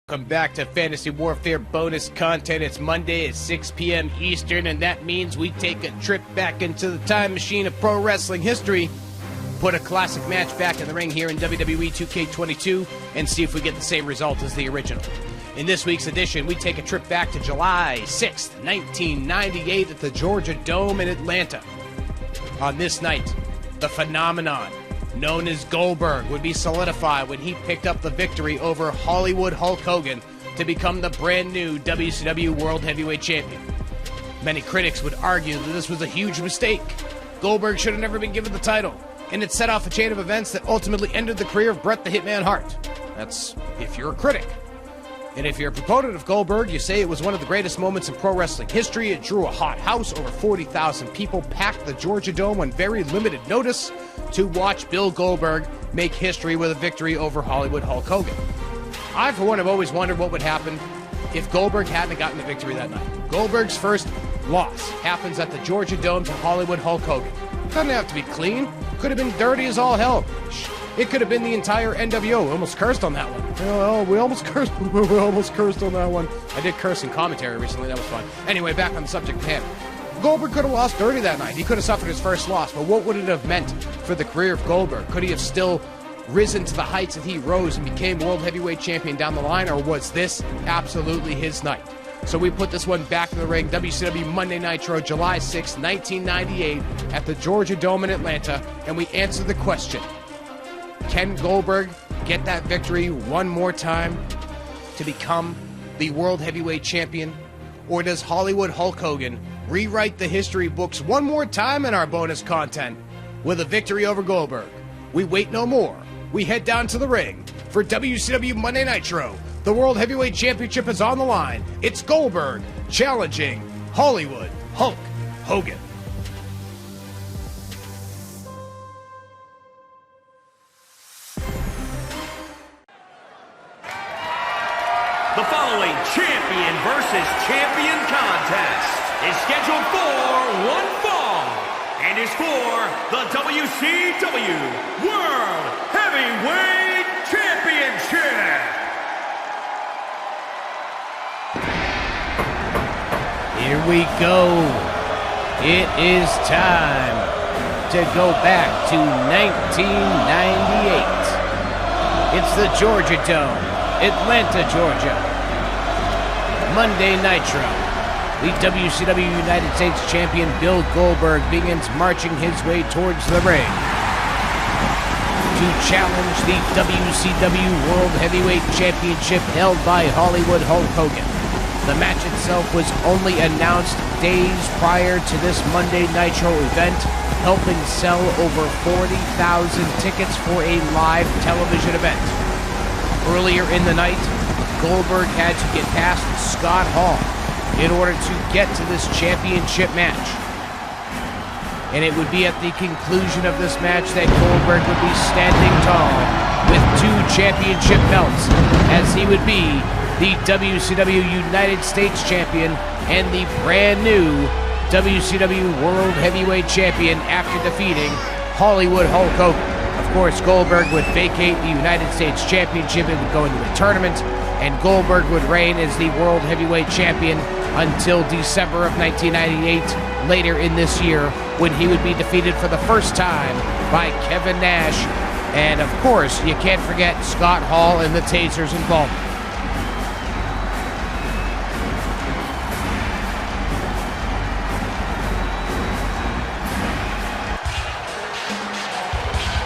Welcome back to Fantasy Warfare bonus content. It's Monday at 6 p.m. Eastern, and that means we take a trip back into the time machine of pro wrestling history, put a classic match back in the ring here in WWE 2K22, and see if we get the same result as the original. In this week's edition, we take a trip back to July 6th, 1998 at the Georgia Dome in Atlanta. On this night, the phenomenon known as Goldberg would be solidified when he picked up the victory over Hollywood Hulk Hogan to become the brand new WCW World Heavyweight Champion. Many critics would argue that this was a huge mistake. Goldberg should have never been given the title, and it set off a chain of events that ultimately ended the career of Bret the Hitman Hart. That's if you're a critic. And if you're a proponent of Goldberg, you say it was one of the greatest moments in pro wrestling history. It drew a hot house. Over 40,000 people packed the Georgia Dome on very limited notice to watch Bill Goldberg make history with a victory over Hollywood Hulk Hogan. I, for one, have always wondered what would happen if Goldberg hadn't gotten the victory that night. Goldberg's first loss happens at the Georgia Dome to Hollywood Hulk Hogan. Doesn't have to be clean. Could have been dirty as all hell. It could have been the entire NWO. We almost cursed on that one. Oh, we almost cursed on that one. I did curse in commentary recently. That was fun. Anyway, back on the subject at hand. Goldberg could have lost dirty that night. He could have suffered his first loss, but what would it have meant for the career of Goldberg? Could he have still risen to the heights that he rose and became World Heavyweight Champion down the line, or was this absolutely his night? So we put this one back in the ring. WCW Monday Nitro, July 6, 1998, at the Georgia Dome in Atlanta, and we answer the question: can Goldberg get that victory one more time to become the World Heavyweight Champion? Or does Hollywood Hulk Hogan rewrite the history books one more time in our bonus content with a victory over Goldberg? We wait no more. We head down to the ring for WCW Monday Nitro. The World Heavyweight Championship is on the line. It's Goldberg challenging Hollywood Hulk Hogan. The following champion versus champion contest is scheduled for one fall and is for the WCW World Heavyweight Championship. Here we go. It is time to go back to 1998. It's the Georgia Dome, Atlanta, Georgia. Monday Nitro. The WCW United States Champion Bill Goldberg begins marching his way towards the ring to challenge the WCW World Heavyweight Championship held by Hollywood Hulk Hogan. The match itself was only announced days prior to this Monday Nitro event, helping sell over 40,000 tickets for a live television event. Earlier in the night, Goldberg had to get past Scott Hall in order to get to this championship match. And it would be at the conclusion of this match that Goldberg would be standing tall with two championship belts, as he would be the WCW United States Champion and the brand new WCW World Heavyweight Champion after defeating Hollywood Hulk Hogan. Of course, Goldberg would vacate the United States Championship and would go into a tournament, and Goldberg would reign as the World Heavyweight Champion until December of 1998, later in this year, when he would be defeated for the first time by Kevin Nash. And of course, you can't forget Scott Hall and the Tasers involvement.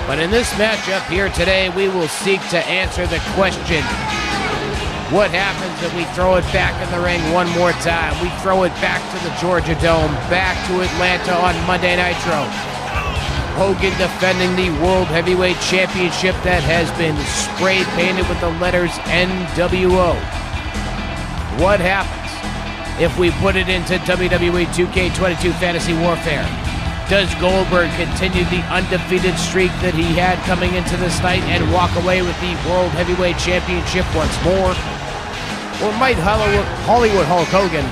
But in this matchup here today, we will seek to answer the question: what happens if we throw it back in the ring one more time? We throw it back to the Georgia Dome, back to Atlanta on Monday Nitro. Hogan defending the World Heavyweight Championship that has been spray painted with the letters NWO. What happens if we put it into WWE 2K22 Fantasy Warfare? Does Goldberg continue the undefeated streak that he had coming into this night and walk away with the World Heavyweight Championship once more? Or might Hollywood Hulk Hogan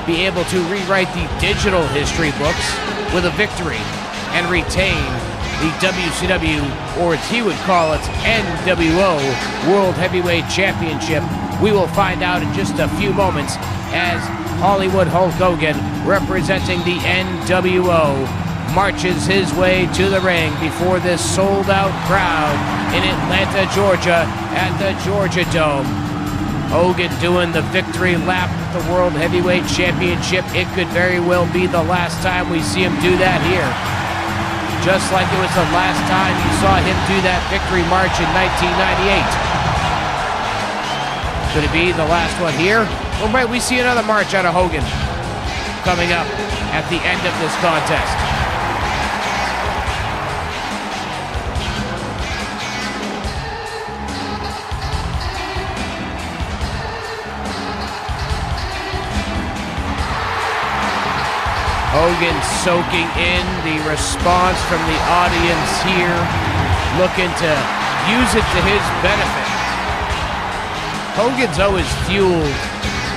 be able to rewrite the digital history books with a victory and retain the WCW, or as he would call it, NWO World Heavyweight Championship We will find out in just a few moments as Hollywood Hulk Hogan, representing the NWO, marches his way to the ring before this sold-out crowd in Atlanta, Georgia at the Georgia Dome. Hogan doing the victory lap at the World Heavyweight Championship. It could very well be the last time we see him do that here. Just like it was the last time you saw him do that victory march in 1998. Could it be the last one here? Or might we see another march out of Hogan coming up at the end of this contest? Hogan soaking in the response from the audience here, looking to use it to his benefit. Hogan's always fueled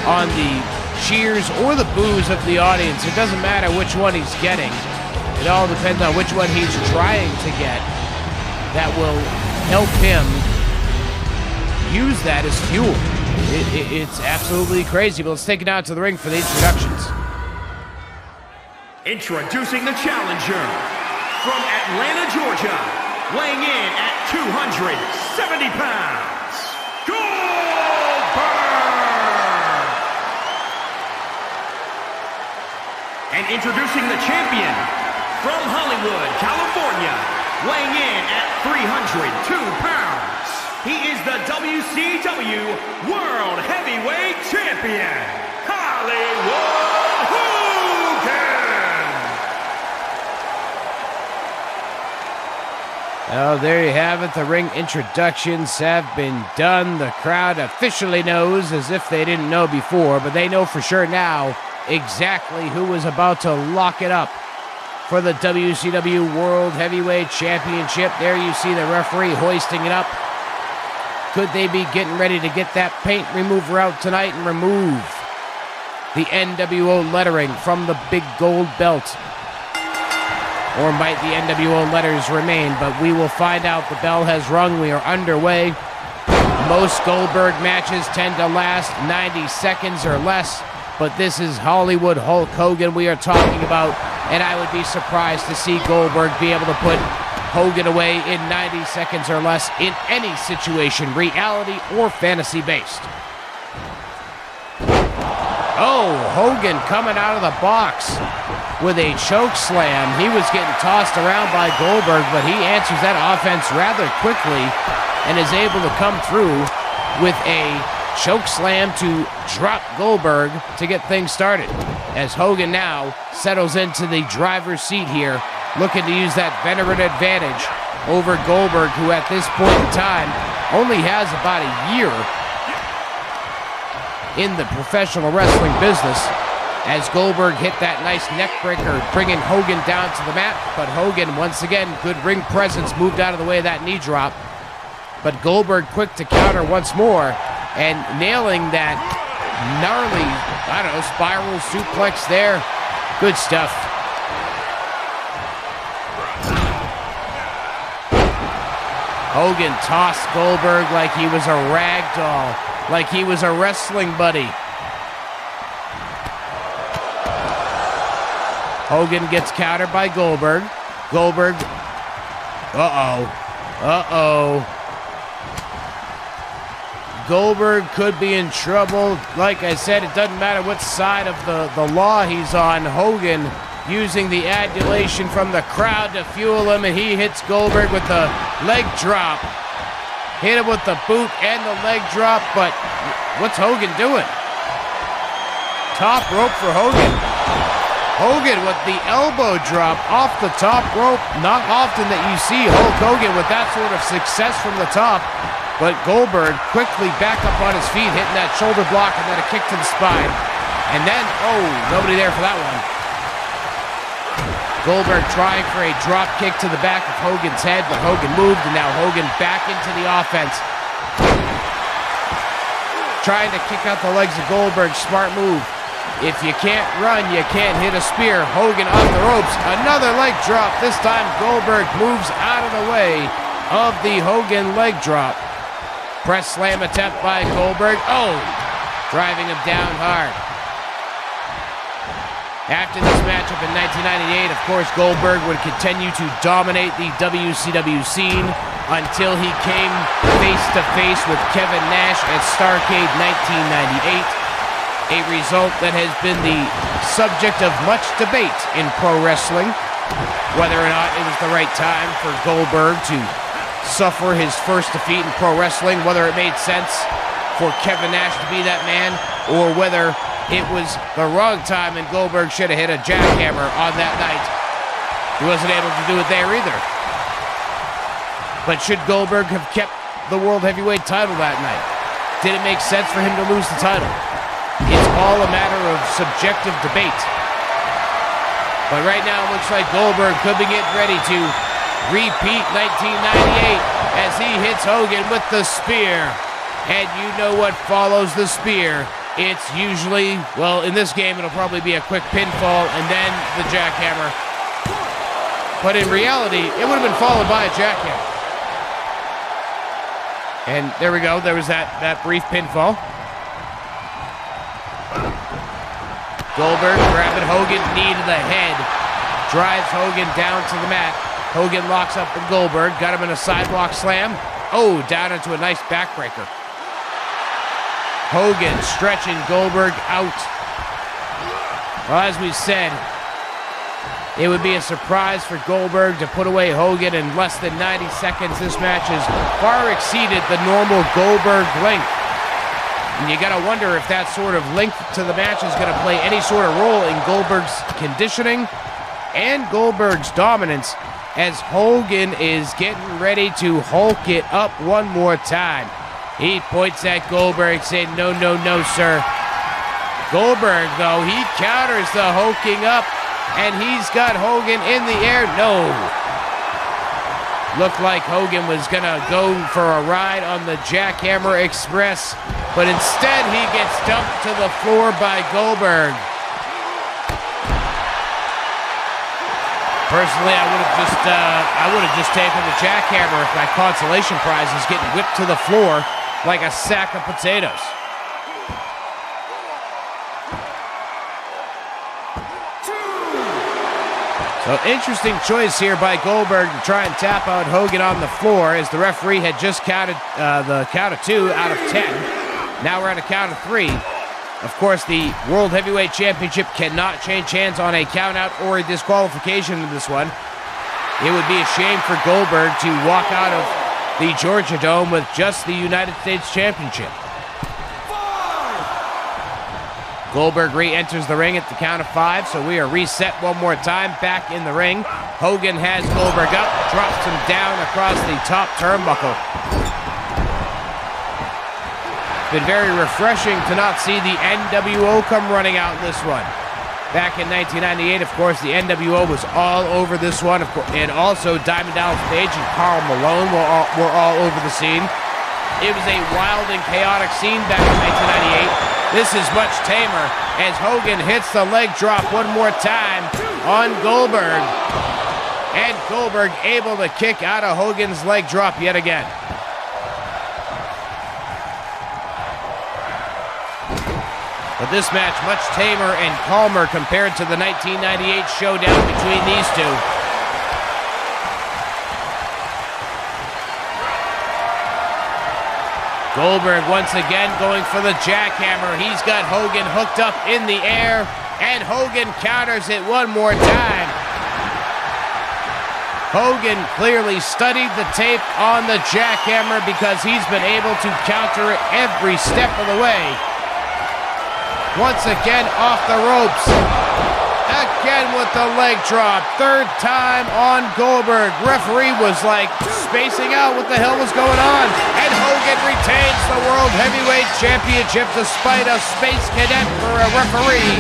on the cheers or the boos of the audience. It doesn't matter which one he's getting. It all depends on which one he's trying to get. That will help him use that as fuel. It's absolutely crazy, but let's take it out to the ring for the introductions. Introducing the challenger from Atlanta, Georgia, weighing in at 270 pounds, Goldberg! And introducing the champion from Hollywood, California, weighing in at 302 pounds, he is the WCW World Heavyweight Champion, Hollywood Hogan! Oh, there you have it. The ring introductions have been done. The crowd officially knows, as if they didn't know before, but they know for sure now exactly who was about to lock it up for the WCW World Heavyweight Championship. There you see the referee hoisting it up. Could they be getting ready to get that paint remover out tonight and remove the NWO lettering from the big gold belt? Or might the NWO letters remain? But we will find out. The bell has rung. We are underway. Most Goldberg matches tend to last 90 seconds or less, but this is Hollywood Hulk Hogan we are talking about, and I would be surprised to see Goldberg be able to put Hogan away in 90 seconds or less in any situation, reality or fantasy-based. Oh, Hogan coming out of the box with a choke slam. He was getting tossed around by Goldberg, but he answers that offense rather quickly and is able to come through with a choke slam to drop Goldberg to get things started. As Hogan now settles into the driver's seat here, looking to use that veteran advantage over Goldberg, who at this point in time only has about a year in the professional wrestling business, as Goldberg hit that nice neck breaker, bringing Hogan down to the mat. But Hogan, once again, good ring presence, moved out of the way of that knee drop. But Goldberg quick to counter once more and nailing that gnarly, spiral suplex there. Good stuff. Hogan tossed Goldberg like he was a rag doll, like he was a wrestling buddy. Hogan gets countered by Goldberg. Goldberg, Goldberg could be in trouble. Like I said, it doesn't matter what side of the law he's on. Hogan using the adulation from the crowd to fuel him, and he hits Goldberg with the leg drop. Hit him with the boot and the leg drop, but what's Hogan doing? Top rope for Hogan. Hogan with the elbow drop off the top rope. Not often that you see Hulk Hogan with that sort of success from the top, but Goldberg quickly back up on his feet, hitting that shoulder block and then a kick to the spine. And then, nobody there for that one. Goldberg trying for a drop kick to the back of Hogan's head, but Hogan moved, and now Hogan back into the offense. Trying to kick out the legs of Goldberg, smart move. If you can't run, you can't hit a spear. Hogan off the ropes, another leg drop. This time Goldberg moves out of the way of the Hogan leg drop. Press slam attempt by Goldberg. Oh, driving him down hard. After this matchup in 1998, of course, Goldberg would continue to dominate the WCW scene until he came face-to-face with Kevin Nash at Starrcade 1998, a result that has been the subject of much debate in pro wrestling, whether or not it was the right time for Goldberg to suffer his first defeat in pro wrestling, whether it made sense for Kevin Nash to be that man, or whether it was the wrong time and Goldberg should have hit a jackhammer on that night. He wasn't able to do it there either. But should Goldberg have kept the World Heavyweight title that night? Did it make sense for him to lose the title? It's all a matter of subjective debate. But right now it looks like Goldberg could be getting ready to repeat 1998 as he hits Hogan with the spear. And you know what follows the spear. It's usually, well, in this game, it'll probably be a quick pinfall and then the jackhammer. But in reality, it would have been followed by a jackhammer. And there we go. There was that brief pinfall. Goldberg grabbing Hogan, knee to the head. Drives Hogan down to the mat. Hogan locks up with Goldberg. Got him in a sidewalk slam. Oh, down into a nice backbreaker. Hogan stretching Goldberg out. Well, as we said, it would be a surprise for Goldberg to put away Hogan in less than 90 seconds. This match has far exceeded the normal Goldberg length. And you gotta wonder if that sort of length to the match is gonna play any sort of role in Goldberg's conditioning and Goldberg's dominance as Hogan is getting ready to Hulk it up one more time. He points at Goldberg saying, no, no, no, sir. Goldberg, though, he counters the hulking up, and he's got Hogan in the air. No. Looked like Hogan was going to go for a ride on the Jackhammer Express, but instead he gets dumped to the floor by Goldberg. Personally, I would have just taken the jackhammer if my consolation prize is getting whipped to the floor like a sack of potatoes. So interesting choice here by Goldberg to try and tap out Hogan on the floor as the referee had just counted the count of 2 out of 10. Now we're at a count of 3. Of course, the World Heavyweight Championship cannot change hands on a countout or a disqualification in this one. It would be a shame for Goldberg to walk out of the Georgia Dome with just the United States Championship. Goldberg re-enters the ring at the count of 5, so we are reset one more time, back in the ring. Hogan has Goldberg up, drops him down across the top turnbuckle. Been very refreshing to not see the NWO come running out in this one. Back in 1998, of course, the NWO was all over this one, and also Diamond Dallas Page and Karl Malone were all over the scene. It was a wild and chaotic scene back in 1998. This is much tamer as Hogan hits the leg drop one more time on Goldberg. And Goldberg able to kick out of Hogan's leg drop yet again. But this match much tamer and calmer compared to the 1998 showdown between these two. Goldberg once again going for the jackhammer. He's got Hogan hooked up in the air, and Hogan counters it one more time. Hogan clearly studied the tape on the jackhammer because he's been able to counter it every step of the way. Once again off the ropes. Again with the leg drop. Third time on Goldberg. Referee was like spacing out what the hell was going on. And Hogan retains the World Heavyweight Championship despite a space cadet for a referee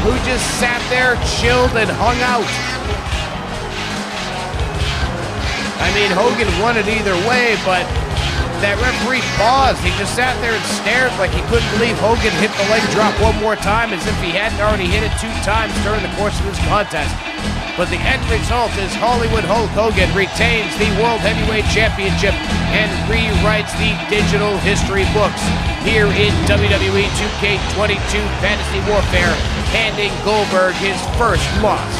who just sat there, chilled, and hung out. I mean, Hogan won it either way, but that referee paused. He just sat there and stared like he couldn't believe Hogan hit the leg drop one more time as if he hadn't already hit it 2 times during the course of this contest. But the end result is Hollywood Hulk Hogan retains the World Heavyweight Championship and rewrites writes the digital history books here in WWE 2K22 Fantasy Warfare, handing Goldberg his first loss.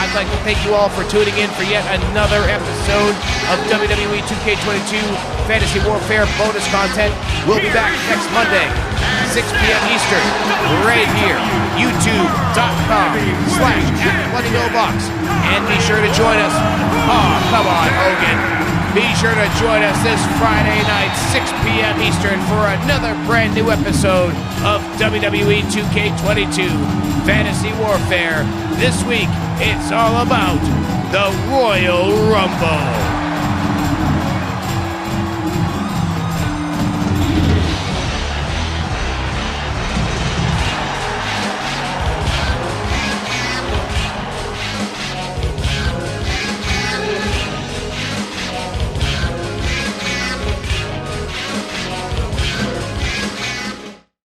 I'd like to thank you all for tuning in for yet another episode of WWE 2K22 Fantasy Warfare bonus content. We'll be back next Monday, 6 p.m. Eastern, right here, youtube.com/@BloodygOBox. And be sure to join us. Oh, come on, Hogan. Be sure to join us this Friday night, 6 p.m. Eastern, for another brand new episode of WWE 2K22 Fantasy Warfare. This week, it's all about the Royal Rumble.